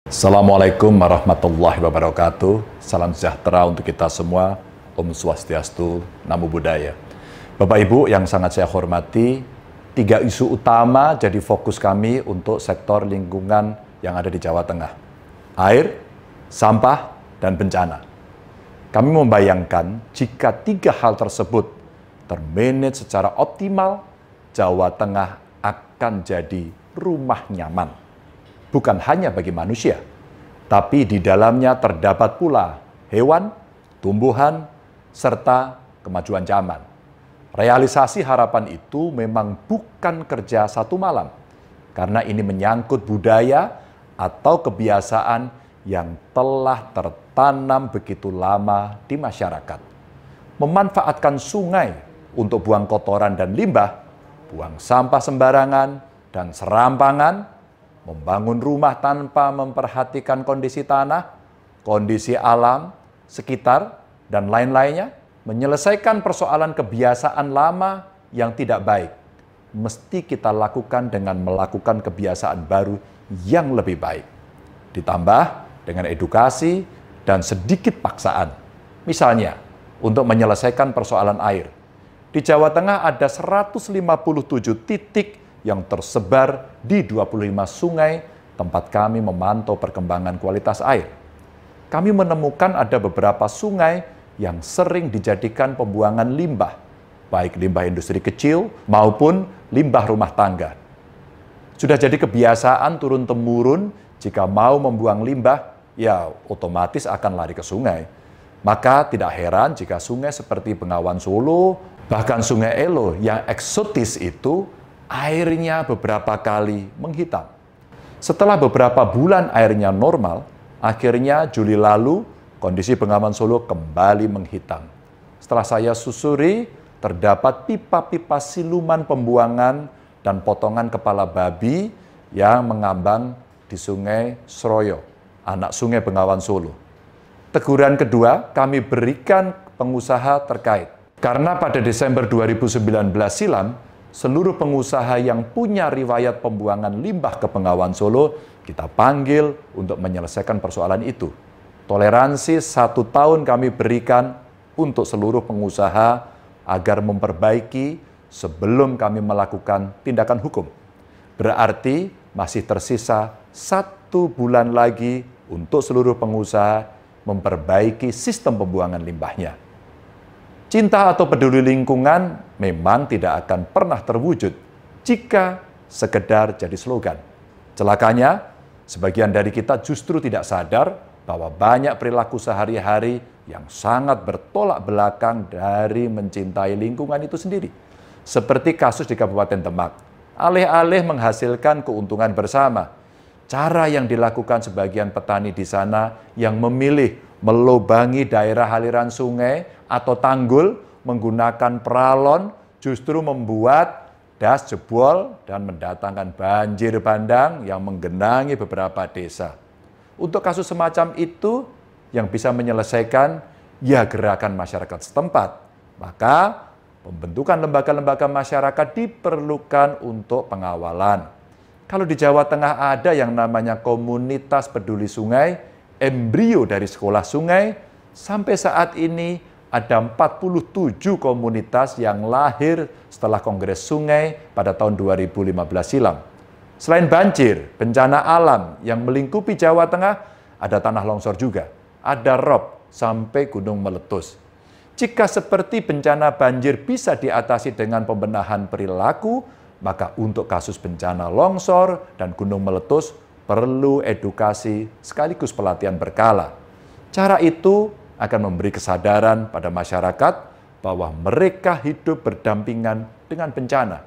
Assalamualaikum warahmatullahi wabarakatuh. Salam sejahtera untuk kita semua. Om Swastiastu, Namo Buddhaya. Bapak Ibu yang sangat saya hormati, 3 isu utama jadi fokus kami untuk sektor lingkungan yang ada di Jawa Tengah. Air, sampah, dan bencana. Kami membayangkan jika 3 hal tersebut termanage secara optimal, Jawa Tengah akan jadi rumah nyaman. Bukan hanya bagi manusia, tapi di dalamnya terdapat pula hewan, tumbuhan, serta kemajuan zaman. Realisasi harapan itu memang bukan kerja satu malam, karena ini menyangkut budaya atau kebiasaan yang telah tertanam begitu lama di masyarakat. Memanfaatkan sungai untuk buang kotoran dan limbah, buang sampah sembarangan, dan serampangan, membangun rumah tanpa memperhatikan kondisi tanah, kondisi alam, sekitar, dan lain-lainnya, menyelesaikan persoalan kebiasaan lama yang tidak baik, mesti kita lakukan dengan melakukan kebiasaan baru yang lebih baik. Ditambah dengan edukasi dan sedikit paksaan. Misalnya, untuk menyelesaikan persoalan air. Di Jawa Tengah ada 157 titik yang tersebar di 25 sungai tempat kami memantau perkembangan kualitas air. Kami menemukan ada beberapa sungai yang sering dijadikan pembuangan limbah, baik limbah industri kecil maupun limbah rumah tangga. Sudah jadi kebiasaan turun-temurun jika mau membuang limbah, ya otomatis akan lari ke sungai. Maka tidak heran jika sungai seperti Bengawan Solo, bahkan Sungai Elo yang eksotis itu, airnya beberapa kali menghitam. Setelah beberapa bulan airnya normal, akhirnya Juli lalu kondisi Bengawan Solo kembali menghitam. Setelah saya susuri, terdapat pipa-pipa siluman pembuangan dan potongan kepala babi yang mengambang di Sungai Sroyo, anak Sungai Bengawan Solo. Teguran kedua kami berikan pengusaha terkait. Karena pada Desember 2019 silam, seluruh pengusaha yang punya riwayat pembuangan limbah ke Bengawan Solo, kita panggil untuk menyelesaikan persoalan itu. Toleransi 1 tahun kami berikan untuk seluruh pengusaha agar memperbaiki sebelum kami melakukan tindakan hukum. Berarti masih tersisa 1 bulan lagi untuk seluruh pengusaha memperbaiki sistem pembuangan limbahnya. Cinta atau peduli lingkungan memang tidak akan pernah terwujud jika sekedar jadi slogan. Celakanya, sebagian dari kita justru tidak sadar bahwa banyak perilaku sehari-hari yang sangat bertolak belakang dari mencintai lingkungan itu sendiri. Seperti kasus di Kabupaten Demak, alih-alih menghasilkan keuntungan bersama, cara yang dilakukan sebagian petani di sana yang memilih melubangi daerah aliran sungai atau tanggul menggunakan peralon justru membuat das jebol dan mendatangkan banjir bandang yang menggenangi beberapa desa. Untuk kasus semacam itu yang bisa menyelesaikan ya gerakan masyarakat setempat. Maka pembentukan lembaga-lembaga masyarakat diperlukan untuk pengawalan. Kalau di Jawa Tengah ada yang namanya komunitas peduli sungai, embrio dari sekolah sungai, sampai saat ini ada 47 komunitas yang lahir setelah Kongres Sungai pada tahun 2015 silam. Selain banjir, bencana alam yang melingkupi Jawa Tengah, ada tanah longsor juga, ada rob sampai gunung meletus. Jika seperti bencana banjir bisa diatasi dengan pembenahan perilaku, maka untuk kasus bencana longsor dan gunung meletus perlu edukasi sekaligus pelatihan berkala. Cara itu akan memberi kesadaran pada masyarakat bahwa mereka hidup berdampingan dengan bencana.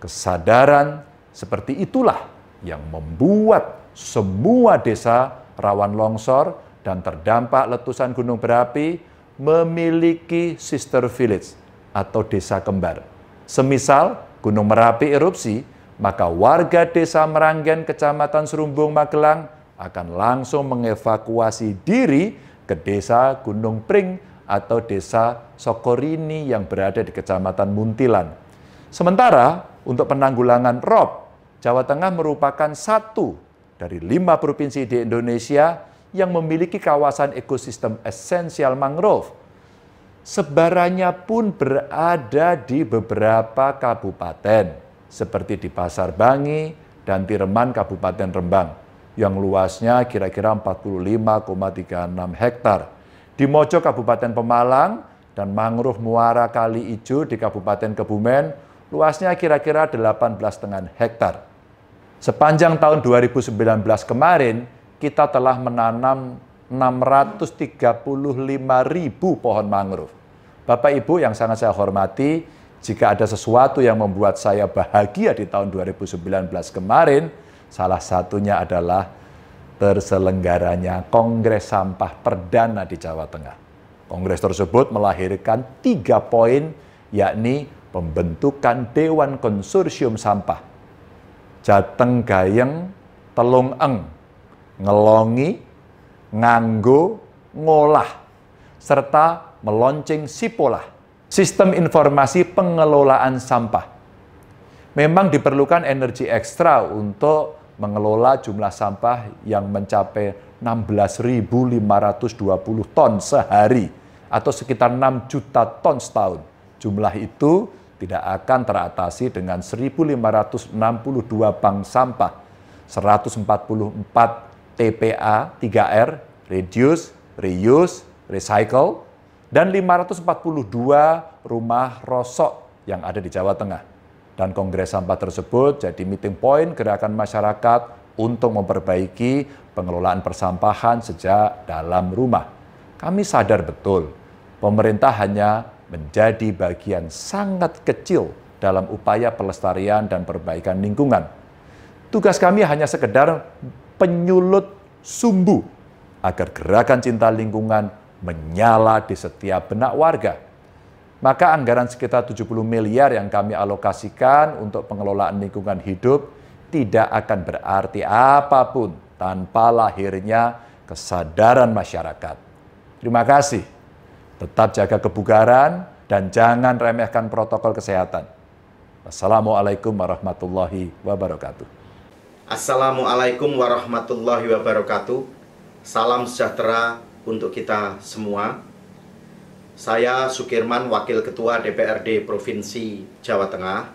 Kesadaran seperti itulah yang membuat semua desa rawan longsor dan terdampak letusan gunung berapi memiliki sister village atau desa kembar. Semisal Gunung Merapi erupsi, maka warga desa Meranggen, Kecamatan Serumbung, Magelang akan langsung mengevakuasi diri ke desa Gunung Pring atau desa Sokorini yang berada di Kecamatan Muntilan. Sementara untuk penanggulangan rob, Jawa Tengah merupakan satu dari 5 provinsi di Indonesia yang memiliki kawasan ekosistem esensial mangrove. Sebarannya pun berada di beberapa kabupaten, seperti di Pasar Bangi dan Tireman Kabupaten Rembang, yang luasnya kira-kira 45,36 hektar. Di Mojo Kabupaten Pemalang dan mangrove Muara Kali Ijo di Kabupaten Kebumen, luasnya kira-kira 18,5 hektar. Sepanjang tahun 2019 kemarin, kita telah menanam 635.000 pohon mangrove. Bapak Ibu yang sangat saya hormati, jika ada sesuatu yang membuat saya bahagia di tahun 2019 kemarin, salah satunya adalah terselenggaranya Kongres Sampah Perdana di Jawa Tengah. Kongres tersebut melahirkan 3 poin, yakni pembentukan Dewan Konsorsium Sampah, Jateng Gayeng, Telung Eng, ngelongi, nganggo, ngolah, serta melonceng Sipolah, sistem informasi pengelolaan sampah. Memang diperlukan energi ekstra untuk mengelola jumlah sampah yang mencapai 16.520 ton sehari atau sekitar 6 juta ton setahun. Jumlah itu tidak akan teratasi dengan 1.562 bank sampah, 144 TPA 3R, reduce, reuse, recycle, dan 542 rumah rosok yang ada di Jawa Tengah. Dan Kongres Sampah tersebut jadi meeting point gerakan masyarakat untuk memperbaiki pengelolaan persampahan sejak dalam rumah. Kami sadar betul, pemerintah hanya menjadi bagian sangat kecil dalam upaya pelestarian dan perbaikan lingkungan. Tugas kami hanya sekedar penyulut sumbu agar gerakan cinta lingkungan menyala di setiap benak warga. Maka anggaran sekitar 70 miliar yang kami alokasikan untuk pengelolaan lingkungan hidup tidak akan berarti apapun tanpa lahirnya kesadaran masyarakat. Terima kasih. Tetap jaga kebugaran dan jangan remehkan protokol kesehatan. Wassalamualaikum warahmatullahi wabarakatuh. Assalamualaikum warahmatullahi wabarakatuh. Salam sejahtera untuk kita semua. Saya Sukirman, Wakil Ketua DPRD Provinsi Jawa Tengah,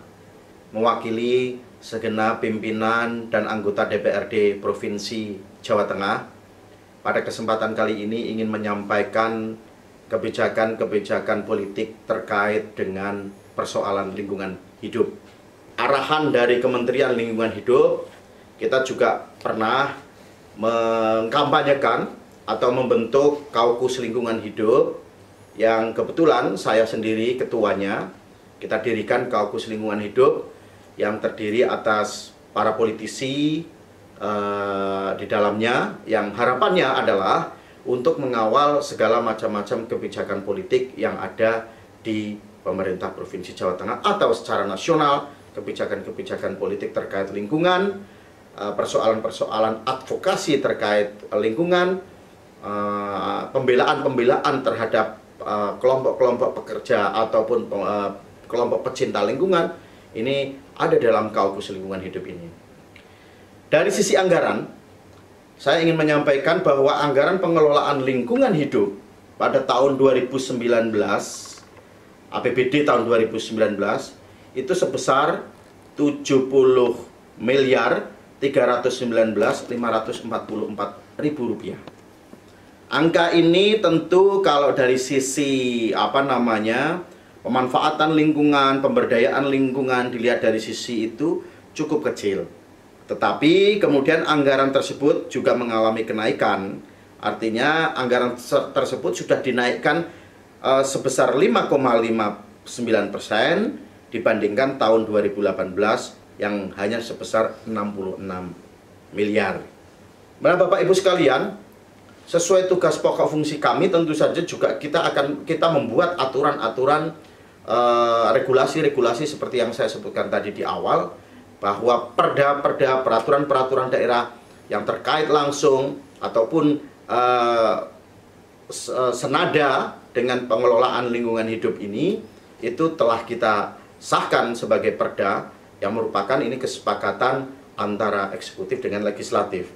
mewakili segenap pimpinan dan anggota DPRD Provinsi Jawa Tengah. Pada kesempatan kali ini ingin menyampaikan kebijakan-kebijakan politik terkait dengan persoalan lingkungan hidup. Arahan dari Kementerian Lingkungan Hidup, kita juga pernah mengkampanyekan atau membentuk Kaukus Lingkungan Hidup yang kebetulan saya sendiri ketuanya. Kita dirikan Kaukus Lingkungan Hidup yang terdiri atas para politisi di dalamnya, yang harapannya adalah untuk mengawal segala macam-macam kebijakan politik yang ada di pemerintah Provinsi Jawa Tengah atau secara nasional, kebijakan-kebijakan politik terkait lingkungan, persoalan-persoalan advokasi terkait lingkungan, pembelaan-pembelaan terhadap kelompok-kelompok pekerja ataupun kelompok pecinta lingkungan. Ini ada dalam Kaukus Lingkungan Hidup ini. Dari sisi anggaran, saya ingin menyampaikan bahwa anggaran pengelolaan lingkungan hidup pada tahun 2019, APBD tahun 2019, itu sebesar 70.319.544.000 rupiah. Angka ini tentu kalau dari sisi pemanfaatan lingkungan, pemberdayaan lingkungan dilihat dari sisi itu cukup kecil. Tetapi kemudian anggaran tersebut juga mengalami kenaikan. Artinya anggaran tersebut sudah dinaikkan sebesar 5,59% dibandingkan tahun 2018 yang hanya sebesar 66 miliar. Nah, Bapak Ibu sekalian, sesuai tugas pokok fungsi kami tentu saja juga kita membuat aturan-aturan, regulasi-regulasi seperti yang saya sebutkan tadi di awal, bahwa perda-perda, peraturan-peraturan daerah yang terkait langsung ataupun senada dengan pengelolaan lingkungan hidup ini itu telah kita sahkan sebagai perda yang merupakan ini kesepakatan antara eksekutif dengan legislatif.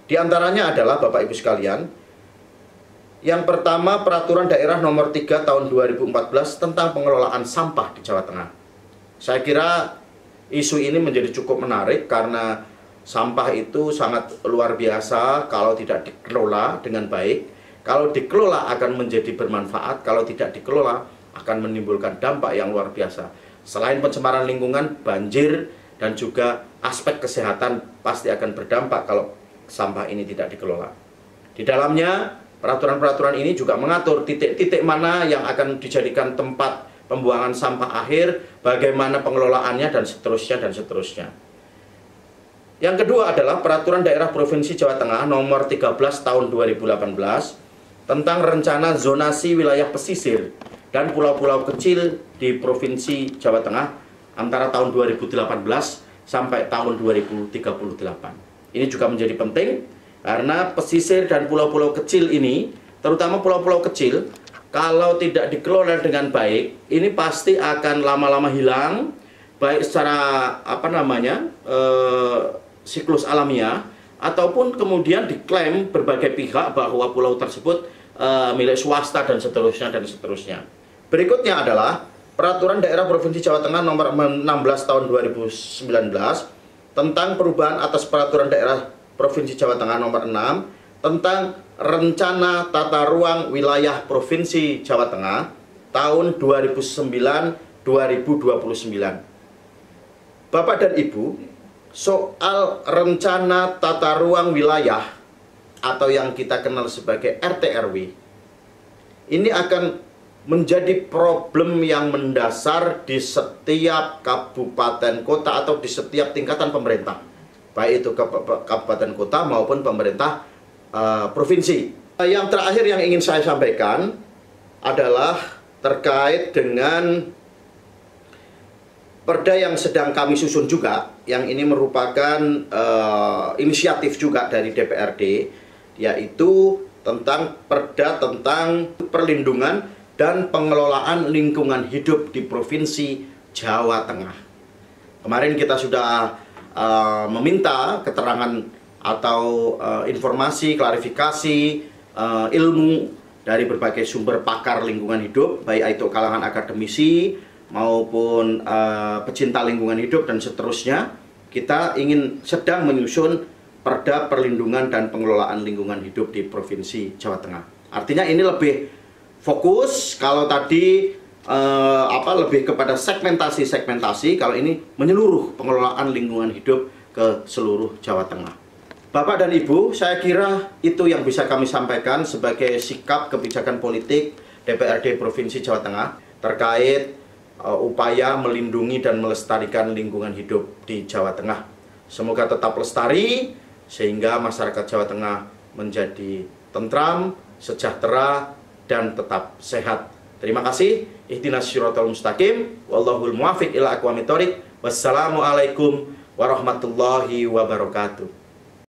Di antaranya adalah Bapak Ibu sekalian, yang pertama Peraturan Daerah Nomor 3 Tahun 2014 tentang pengelolaan sampah di Jawa Tengah. Saya kira isu ini menjadi cukup menarik karena sampah itu sangat luar biasa kalau tidak dikelola dengan baik. Kalau dikelola akan menjadi bermanfaat, kalau tidak dikelola akan menimbulkan dampak yang luar biasa. Selain pencemaran lingkungan, banjir, dan juga aspek kesehatan pasti akan berdampak kalau sampah ini tidak dikelola. Di dalamnya, peraturan-peraturan ini juga mengatur titik-titik mana yang akan dijadikan tempat pembuangan sampah akhir, bagaimana pengelolaannya, dan seterusnya, dan seterusnya. Yang kedua adalah Peraturan Daerah Provinsi Jawa Tengah Nomor 13 Tahun 2018 tentang rencana zonasi wilayah pesisir dan pulau-pulau kecil di Provinsi Jawa Tengah antara tahun 2018 sampai tahun 2038. Ini juga menjadi penting karena pesisir dan pulau-pulau kecil ini, terutama pulau-pulau kecil, kalau tidak dikelola dengan baik, ini pasti akan lama-lama hilang, baik secara siklus alamiah, ataupun kemudian diklaim berbagai pihak bahwa pulau tersebut milik swasta dan seterusnya dan seterusnya. Berikutnya adalah Peraturan Daerah Provinsi Jawa Tengah Nomor 16 Tahun 2019 tentang perubahan atas Peraturan Daerah Provinsi Jawa Tengah Nomor 6 tentang Rencana Tata Ruang Wilayah Provinsi Jawa Tengah tahun 2009-2029. Bapak dan Ibu, soal Rencana Tata Ruang Wilayah atau yang kita kenal sebagai RT/RW ini akan menjadi problem yang mendasar di setiap kabupaten kota atau di setiap tingkatan pemerintah, baik itu kabupaten kota maupun pemerintah provinsi. Yang terakhir yang ingin saya sampaikan adalah terkait dengan perda yang sedang kami susun juga, yang ini merupakan inisiatif juga dari DPRD, yaitu tentang perda tentang perlindungan dan pengelolaan lingkungan hidup di Provinsi Jawa Tengah. Kemarin kita sudah meminta keterangan atau informasi, klarifikasi, ilmu dari berbagai sumber pakar lingkungan hidup, baik itu kalangan akademisi maupun pecinta lingkungan hidup dan seterusnya. Kita sedang menyusun perda perlindungan dan pengelolaan lingkungan hidup di Provinsi Jawa Tengah. Artinya ini lebih fokus, kalau tadi lebih kepada segmentasi, kalau ini menyeluruh pengelolaan lingkungan hidup ke seluruh Jawa Tengah. Bapak dan Ibu, saya kira itu yang bisa kami sampaikan sebagai sikap kebijakan politik DPRD Provinsi Jawa Tengah terkait upaya melindungi dan melestarikan lingkungan hidup di Jawa Tengah. Semoga tetap lestari sehingga masyarakat Jawa Tengah menjadi tentram, sejahtera, dan tetap sehat. Terima kasih. Ihdinas siratal mustaqim. Wallahul muwaffiq ila aqwamit thoriq. Wassalamualaikum warahmatullahi wabarakatuh.